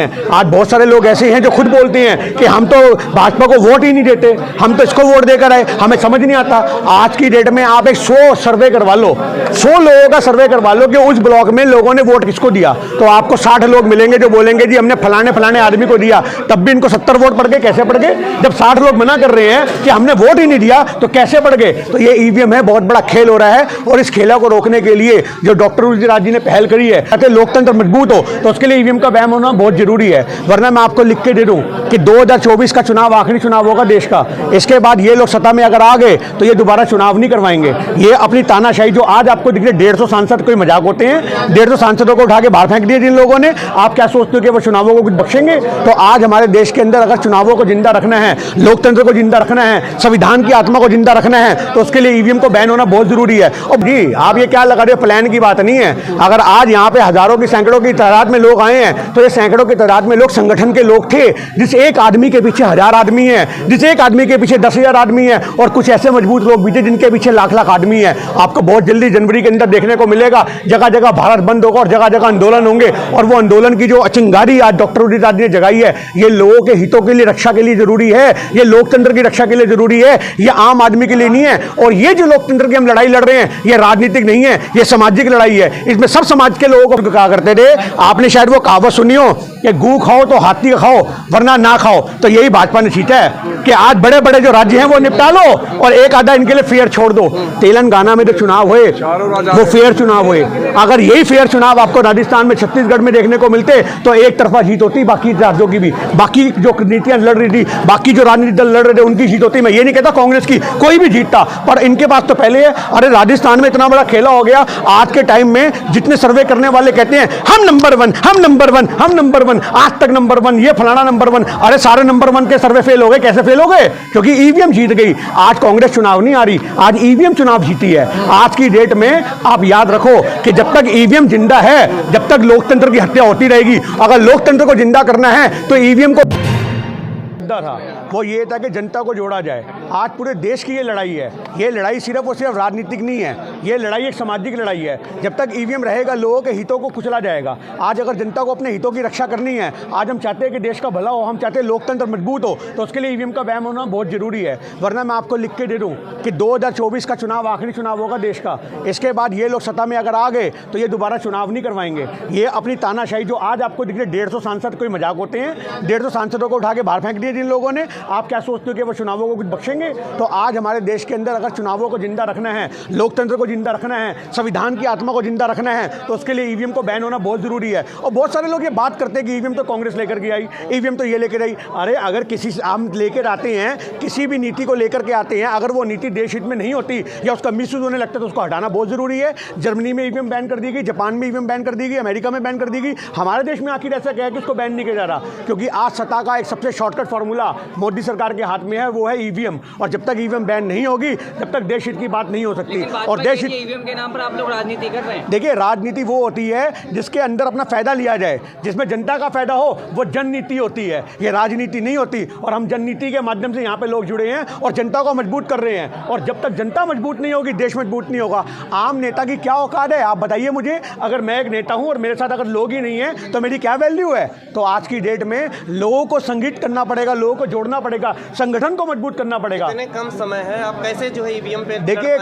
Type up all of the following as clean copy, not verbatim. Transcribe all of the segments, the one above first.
आज बहुत सारे लोग ऐसे हैं जो खुद बोलते हैं कि हम तो भाजपा को वोट ही नहीं देते, हम तो इसको वोट देकर आए, हमें समझ नहीं आता। आज की डेट में आप एक 100 सर्वे करवा लो, 100 लोगों का सर्वे करवा लो कि उस ब्लॉक में लोगों ने वोट किसको दिया, तो आपको 60 लोग मिलेंगे जो बोलेंगे जी हमने फलाने फलाने आदमी को दिया। तब भी इनको 70 वोट पड़ गए। कैसे पड़ गए? जब 60 लोग मना कर रहे हैं कि हमने वोट ही नहीं दिया तो कैसे पड़ गए? तो ये ईवीएम है, बहुत बड़ा खेल हो रहा है। और इस खेला को रोकने के लिए जो डॉक्टर तुलसीराज जी ने पहल करी है ताकि लोकतंत्र मजबूत हो, तो उसके लिए ईवीएम का बैन होना बहुत जरूरी है। वरना मैं आपको लिख के दे दूं कि 2024 का चुनाव आखिरी चुनाव होगा देश का। इसके बाद ये लोग सत्ता में अगर आ गए तो ये दोबारा चुनाव नहीं करवाएंगे। ये अपनी तानाशाही जो आज आपको दिख रही है, 150 सांसद कोई मजाक होते हैं? 150 सांसदों को उठा के बाहर फेंक दिए जिन लोगों ने। आप क्या सोचते हो कि वो चुनावों को कुछ बख्शेंगे? तो आज हमारे देश के अंदर अगर चुनावों को जिंदा रखना है, लोकतंत्र को जिंदा रखना है, संविधान की आत्मा को जिंदा रखना है, तो उसके लिए ईवीएम को बैन होना बहुत जरूरी है। और जी आप ये क्या लगा रहे हो, प्लान की बात नहीं है। अगर आज यहाँ पे हजारों की सैकड़ों की तादाद में लोग आए हैं तो ये सैकड़ों की तादाद में लोग संगठन के लोग थे। जिस एक आदमी के पीछे 1000 आदमी है, जिस एक आदमी के पीछे 10,000 आदमी है, और कुछ ऐसे मजबूत लोग भी थे जिनके पीछे लाख लाख आदमी है। आपको बहुत जल्दी जनवरी के अंदर देखने को मिलेगा, जगह जगह भारत बंद होगा और जगह जगह आंदोलन होंगे। और वो आंदोलन की जो चिंगारी आज डॉक्टर तुलसीराज जी ने जगाई है, ये लोगों के हितों के लिए, रक्षा के लिए जरूरी है, ये लोकतंत्र की रक्षा के लिए जरूरी है, ये आम आदमी के लिए नहीं है। और ये जो लोकतंत्र की हम लड़ाई लड़ रहे हैं, ये राजनीतिक नहीं है, ये सामाजिक लड़ाई है। इसमें सब समाज के लोगों को कहा करते थे, आपने शायद वो कहावत सुनी हो कि गू खाओ तो हाथी खाओ वरना ना खाओ। तो यही भाजपा ने सीखा है कि आज बड़े बड़े जो राज्य हैं वो निपटा लो और एक आधा इनके लिए फेयर छोड़ दो। तेलंगाना में जो चुनाव हुए वो फेयर चुनाव हुए। अगर यही फेयर चुनाव आपको राजस्थान में, छत्तीसगढ़ में देखने को मिलते तो एक तरफा जीत होती बाकी राज्यों की भी, बाकी जो नीतियां लड़ रही थी, बाकी जो राजनीतिक दल लड़ रहे थे उनकी जीत होती। मैं ये नहीं कहता कांग्रेस की, कोई भी जीतता, पर इनके पास तो पहले है। अरे राजस्थान में इतना बड़ा खेला हो गया, आज के टाइम में जितने सर्वे करने वाले कहते हैं हम नंबर 1, हम नंबर 1, हम नंबर 1, आज तक नंबर 1, ये फलाना नंबर 1। अरे सारे नंबर 1 के सर्वे फेल हो गए। कैसे फेल हो गए? क्योंकि ईवीएम जीत गई। आज कांग्रेस चुनाव नहीं आ रही, आज ईवीएम चुनाव जीती है। आज की डेट में आप याद रखो कि जब तक ईवीएम जिंदा है, जब तक लोकतंत्र की हत्या होती रहेगी। अगर लोकतंत्र को जिंदा करना है तो ईवीएम को था, वो ये था कि जनता को जोड़ा जाए। आज पूरे देश की ये लड़ाई है। ये लड़ाई सिर्फ और सिर्फ राजनीतिक नहीं है, ये लड़ाई एक सामाजिक लड़ाई है। जब तक ईवीएम रहेगा लोगों के हितों को कुचला जाएगा। आज अगर जनता को अपने हितों की रक्षा करनी है, आज हम चाहते हैं कि देश का भला हो, हम चाहते हैं लोकतंत्र मजबूत हो, तो उसके लिए ईवीएम का बैन होना बहुत जरूरी है। वरना मैं आपको लिख के दे दूं कि 2024 का चुनाव आखिरी चुनाव होगा देश का। इसके बाद ये लोग सत्ता में अगर आ गए तो ये दोबारा चुनाव नहीं करवाएंगे। ये अपनी तानाशाही जो आज आपको दिख रही है, 150 सांसद कोई मजाक होते हैं? 150 सांसदों को उठा के बाहर फेंक दिए जिन लोगों ने। आप क्या सोचते हो कि वो चुनावों को कुछ बख्शेंगे? तो आज हमारे देश के अंदर अगर चुनावों को जिंदा रखना है, लोकतंत्र को जिंदा रखना है, संविधान की आत्मा को जिंदा रखना है, तो उसके लिए ईवीएम को बैन होना बहुत जरूरी है। और बहुत सारे लोग ये बात करते हैं कि ईवीएम तो कांग्रेस लेकर के आई, ईवीएम तो ये लेकर आई। अरे अगर किसी हम लेकर आते हैं, किसी भी नीति को लेकर के आते हैं, अगर वो नीति देश हित में नहीं होती या उसका मिसयूज होने लगता है तो उसको हटाना बहुत जरूरी है। जर्मनी में ईवीएम बैन कर दी गई, जापान में ईवीएम बैन कर दी गई, अमेरिका में बैन कर दी गई। हमारे देश में आखिर ऐसा क्या है कि उसको बैन नहीं किया जा रहा? क्योंकि आज सत्ता का एक सबसे शॉर्टकट फार्मूला मोदी सरकार के हाथ में है, वो है ईवीएम। और जब तक ईवीएम बैन नहीं होगी तब तक देश हित की बात नहीं हो सकती। और देश हित, ईवीएम के नाम पर आप लोग राजनीति कर रहे हैं। देखिए राजनीति वो होती है जिसके अंदर अपना फायदा लिया जाए, जिसमें जनता का फायदा हो, वो जननीति होती है। ये राजनीति नहीं होती। और हम जननीति के माध्यम से यहाँ पे लोग जुड़े हैं और जनता को मजबूत कर रहे हैं। और जब तक जनता मजबूत नहीं होगी, देश मजबूत नहीं होगा। आम नेता की क्या औकात है आप बताइए मुझे? अगर मैं एक नेता हूँ और मेरे साथ अगर लोग ही नहीं है तो मेरी क्या वैल्यू है? तो आज की डेट में लोगों को संगठित करना पड़ेगा, लोगों को जोड़ना पड़ेगा, संगठन को मजबूत करना पड़ेगा। इतने कम समय है, आप कैसे जो है ईवीएम पे देखिए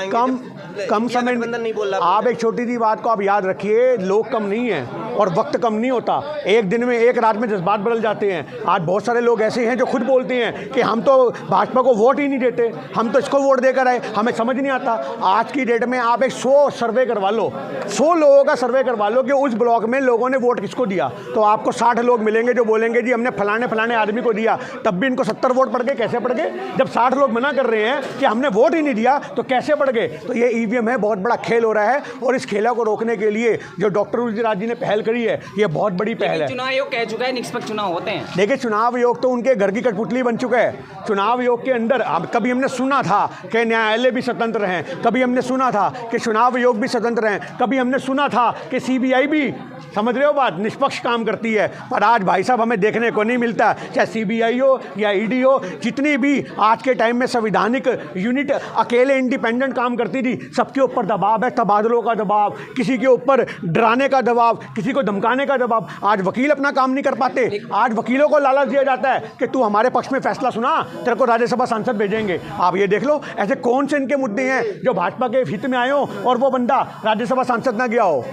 कम समय नहीं बोल रहा। आप एक छोटी सी बात को आप याद रखिए, लोग कम नहीं है और वक्त कम नहीं होता। एक दिन में, एक रात में जज्बात बदल जाते हैं। आज बहुत सारे लोग ऐसे हैं जो खुद बोलते हैं कि हम तो भाजपा को वोट ही नहीं देते, हम तो इसको वोट देकर आए, हमें समझ नहीं आता। आज की डेट में आप एक 100 सर्वे करवा लो, 100 लोगों का सर्वे करवा लो कि उस ब्लॉक में लोगों ने वोट किसको दिया, तो आपको 60 लोग मिलेंगे जो बोलेंगे जी हमने फलाने फलाने आदमी को दिया। तब भी इनको 70 वोट पड़ गए। कैसे पड़ गए? जब 60 लोग मना कर रहे हैं कि हमने वोट ही नहीं दिया तो कैसे पड़ गए? तो ये ईवीएम है, बहुत बड़ा खेल हो रहा है। और इस खेला को रोकने के लिए जो डॉक्टर तुलसीराज जी ने पहल करी है, ये बहुत बड़ी पहल है। चुनाव आयोग कह चुका है निष्पक्ष चुनाव होते हैं। देखिए चुनाव आयोग तो उनके घर की कठपुतली बन चुका है। चुनाव आयोग के अंदर कभी हमने सुना था कि न्यायालय भी स्वतंत्र हैं, कभी हमने सुना था कि चुनाव आयोग भी स्वतंत्र हैं, कभी हमने सुना था कि सीबीआई भी, समझ रहे हो बात, निष्पक्ष काम करती है। पर आज भाई साहब हमें देखने को नहीं मिलता, चाहे सीबीआई हो या ईडी हो, जितनी भी आज के टाइम में संविधानिक यूनिट अकेले इंडिपेंडेंट काम करती थी, सबके ऊपर दबाव है, तबादलों का दबाव, किसी के ऊपर डराने का दबाव, किसी को धमकाने का जवाब। आज वकील अपना काम नहीं कर पाते, आज वकीलों को लालच दिया जाता है कि तू हमारे पक्ष में फैसला सुना, तेरे को राज्यसभा सांसद भेजेंगे। आप ये देख लो ऐसे कौन से इनके मुद्दे हैं जो भाजपा के हित में आए हो और वो बंदा राज्यसभा सांसद ना गया हो।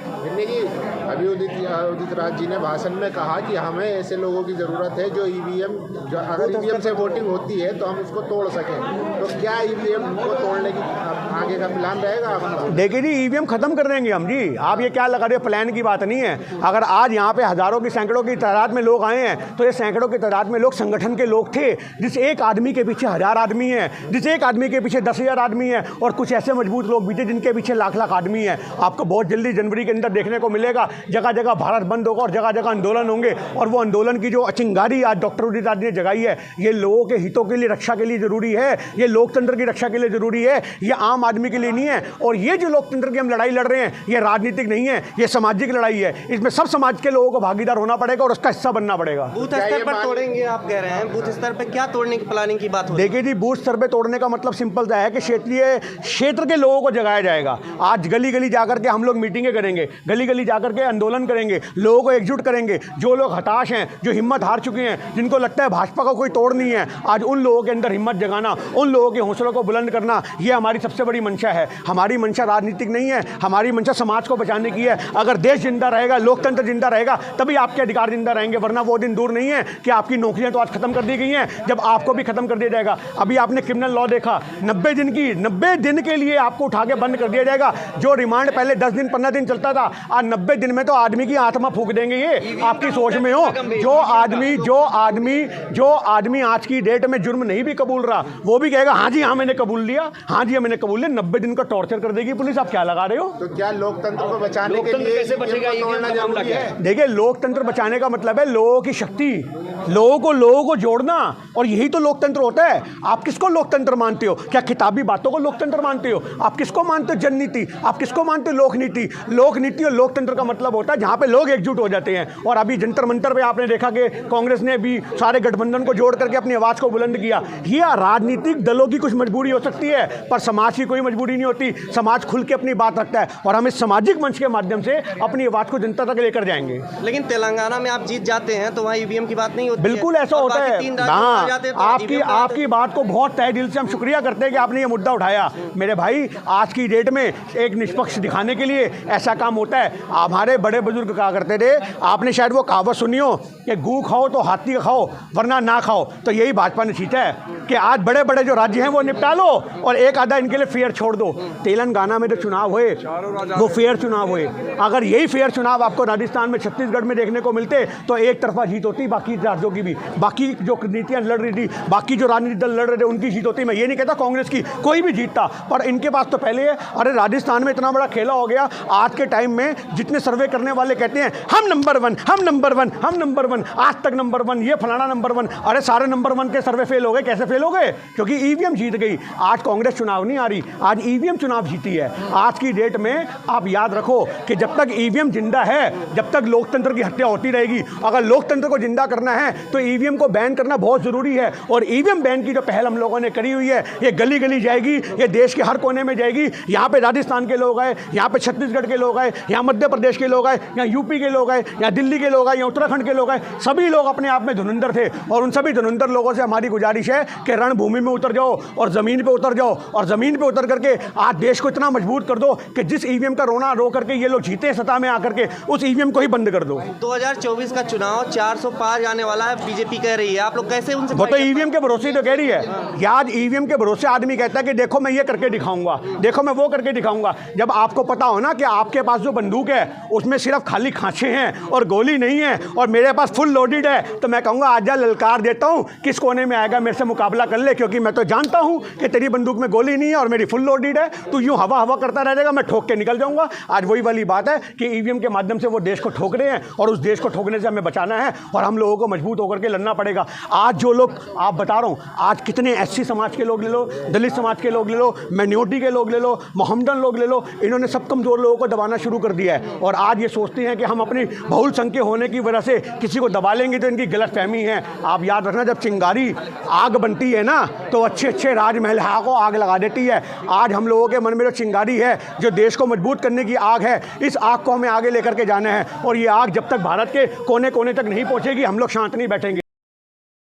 अभी उदित राज जी ने भाषण में कहा कि हमें ऐसे लोगों की ज़रूरत है जो अगर ईवीएम से वोटिंग होती है तो हम उसको तोड़ सकें। तो क्या ईवीएम को तोड़ने की आगे का प्लान रहेगा? देखिए जी, ईवीएम खत्म कर देंगे हम जी। आप ये क्या लगा रहे हो, प्लान की बात नहीं है। अगर आज यहाँ पे हज़ारों की सैकड़ों की तादाद में लोग आए हैं तो ये सैकड़ों की तादाद में लोग संगठन के लोग थे। जिस एक आदमी के पीछे 1000 आदमी है, जिस एक आदमी के पीछे 10,000 आदमी है, और कुछ ऐसे मजबूत लोग भी थे जिनके पीछे लाख लाख आदमी है। आपको बहुत जल्दी जनवरी के अंदर देखने को मिलेगा, जगह जगह भारत बंद होगा और जगह जगह आंदोलन होंगे। और वो आंदोलन की जो अचिंगारी आज डॉक्टर उदित राज ने जगाई है, ये लोगों के हितों के लिए, रक्षा के लिए ज़रूरी है, ये लोकतंत्र की रक्षा के लिए ज़रूरी है, ये आम आदमी के लिए नहीं है। और ये जो लोकतंत्र की हम लड़ाई लड़ रहे हैं, ये राजनीतिक नहीं है, ये सामाजिक लड़ाई है। इसमें सब समाज के लोगों को भागीदार होना पड़ेगा और उसका हिस्सा बनना पड़ेगा। बूथ स्तर पर तोड़ेंगे आप कह रहे हैं, बूथ स्तर पर क्या तोड़ने की प्लानिंग की बात हो? देखिए जी, बूथ स्तर पे तोड़ने का मतलब सिंपल सा है कि क्षेत्र के लोगों को जगाया जाएगा। आज गली गली जाकर के हम लोग मीटिंगें करेंगे, गली गली जाकर के आंदोलन करेंगे, लोगों को एकजुट करेंगे। जो लोग हताश हैं, जो हिम्मत हार चुके हैं, जिनको लगता है भाजपा का कोई तोड़ नहीं है, आज उन लोगों के अंदर हिम्मत जगाना, उन लोगों के हौसलों को बुलंद करना, ये हमारी सबसे बड़ी मंशा है। हमारी मंशा राजनीतिक नहीं है, हमारी मंशा समाज को बचाने की है। अगर देश जिंदा रहेगा, लोकतंत्र जिंदा रहेगा, तभी आपके अधिकार जिंदा रहेंगे, वरना वो दिन दूर नहीं है कि आपकी नौकरियां तो आज खत्म कर दी गई हैं, जब आपको भी खत्म कर दिया जाएगा। अभी आपने क्रिमिनल लॉ देखा, 90 दिन के लिए आपको उठा के बंद कर दिया जाएगा। जो रिमांड पहले 10 दिन 15 दिन चलता था, आज 90 दिन में तो आदमी की आत्मा फूंक देंगे। ये आपकी सोच में हो। जो आदमी आज की डेट में जुर्म नहीं भी कबूल रहा, वो भी कहेगा हाँ जी हाँ मैंने कबूल लिया, हाँ जी मैंने कबूल लिया। 90 दिन का टॉर्चर कर देगी पुलिस। आप क्या लगा रहे हो? तो क्या लोकतंत्र को बचाने के लिए कैसे बचेगा? जरूरी है? देखिए, लोकतंत्र बचाने का मतलब है लोगों की शक्ति, लोगों को जोड़ना, और यही तो लोकतंत्र होता है। आप किसको लोकतंत्र मानते हो? क्या किताबी बातों को लोकतंत्र मानते हो? आप किसको मानते हो जननीति? आप किसको मानते हो लोकनीति? लोकनीति और लोकतंत्र का मतलब होता है जहां पे लोग एकजुट हो जाते हैं। और अभी जंतर मंतर पे आपने देखा कि कांग्रेस ने भी सारे गठबंधन को जोड़ करके अपनी आवाज को बुलंद किया। ये राजनीतिक दलों की कुछ मजबूरी हो सकती है, पर समाज की कोई मजबूरी नहीं होती। समाज खुल के अपनी बात रखता है और हम इस सामाजिक मंच के माध्यम से अपनी आवाज को जनता तक लेकर जाएंगे। लेकिन तेलंगाना में आप जीत जाते हैं तो वहाँ ईवीएम की बात नहीं होती। बिल्कुल ऐसा होता है। हाँ, आपकी बात को बहुत तहे दिल से हम शुक्रिया करते हैं कि आपने ये मुद्दा उठाया। मेरे भाई, आज की डेट में एक निष्पक्ष दिखाने के लिए ऐसा काम होता है। हमारे बड़े बुजुर्ग कहा करते थे, आपने शायद वो कहावत सुनी हो कि गू खाओ तो हाथी खाओ वरना ना खाओ। तो यही भाजपा ने सीखा है कि आज बड़े बड़े जो राज्य हैं वो निपटा लो और एक आधा इनके लिए फेयर छोड़ दो। तेलंगाना में जो चुनाव हुए वो फेयर चुनाव हुए। अगर यही फेयर चुनाव आपको राजस्थान में, छत्तीसगढ़ में देखने को मिलते तो एक तरफा जीत होती बाकी राज्यों की भी। बाकी जो नीतियां लड़ रही थी, बाकी जो राजनीतिक दल लड़ रहे थे, उनकी जीत होती। मैं ये नहीं कहता कांग्रेस की, कोई भी जीतता, पर इनके पास तो पहले है। अरे राजस्थान में इतना बड़ा खेला हो गया। आज के टाइम में जितने सर्वे करने वाले कहते हैं हम नंबर वन, हम नंबर वन, हम नंबर वन, आज तक नंबर वन, ये फलाना नंबर वन। अरे सारे नंबर वन के सर्वे फेल हो गए। कैसे फेल हो गए? क्योंकि ईवीएम जीत गई। आज कांग्रेस चुनाव नहीं आ रही, आज ईवीएम चुनाव जीती है। आज की डेट में आप याद रखो कि जब तक ईवीएम जिंदा है, जब तक लोकतंत्र की हत्या होती रहेगी। अगर लोकतंत्र को जिंदा करना है तो ईवीएम को बैन करना बहुत जरूरी है। और ईवीएम बैन की जो पहल हम लोगों ने करी हुई है, ये गली गली जाएगी, ये देश के हर कोने में जाएगी। यहाँ पे राजस्थान के लोग आए, यहाँ पे छत्तीसगढ़ के लोग आए, यहाँ मध्य प्रदेश के लोग आए, यहाँ यूपी के लोग आए, यहाँ दिल्ली के लोग आए, यहाँ उत्तराखंड के लोग आए। सभी लोग अपने आप में धुरंधर थे और उन सभी धुरंधर लोगों से हमारी गुजारिश है कि रणभूमि में उतर जाओ और जमीन पे उतर जाओ और जमीन पे उतर करके आज देश को इतना मजबूत कर दो कि जिस ईवीएम का रोना रो करके ये लोग जीते सत्ता में आकर के, उस ईवीएम को ही बंद कर दो। 2024 का चुनाव 400 पार जाने वाला है, बीजेपी कह रही है। आप लोग कैसे उनसे? वो तो ईवीएम के भरोसे तो कह रही है। कि आज ईवीएम के भरोसे आदमी कहता है कि देखो मैं ये करके दिखाऊंगा, देखो मैं वो करके दिखाऊंगा। जब आपको पता हो ना कि आपके पास जो बंदूक है उसमें सिर्फ खाली खांचे हैं और गोली नहीं है और मेरे पास फुल लोडेड है, तो मैं कहूँगा आजा ललकार देता हूँ, किस कोने में आएगा मेरे से मुकाबला कर ले, क्योंकि मैं तो जानता हूँ कि तेरी बंदूक में गोली नहीं है और मेरी फुल लोडेड है। तू यूँ हवा हवा करता रह जाएगा, मैं ठोक के निकल जाऊँगा। आज वही वाली बात है कि ईवीएम के माध्यम से वो देश को ठोक रहे हैं और उस देश को ठोकने से हमें बचाना है और हम लोगों को मजबूत होकर के लड़ना पड़ेगा। आज जो लोग, आप बता रहा हूँ, आज कितने एससी समाज के लोग ले लो, दलित समाज के लोग ले लो, माइनॉरिटी के लोग ले लो, मोहम्मदन लोग ले लो, इन्होंने सब कमजोर लोगों को दबाना शुरू कर दिया है। और आज आज ये सोचते हैं कि हम अपनी बहुसंख्य होने की वजह से किसी को दबा लेंगे, तो इनकी गलतफहमी है। आप याद रखना, जब चिंगारी आग बनती है ना तो अच्छे अच्छे राजमहल को आग लगा देती है। आज हम लोगों के मन में जो चिंगारी है, जो देश को मजबूत करने की आग है, इस आग को हमें आगे लेकर के जाना है। और ये आग जब तक भारत के कोने कोने तक नहीं पहुंचेगी, हम लोग शांत नहीं बैठेंगे।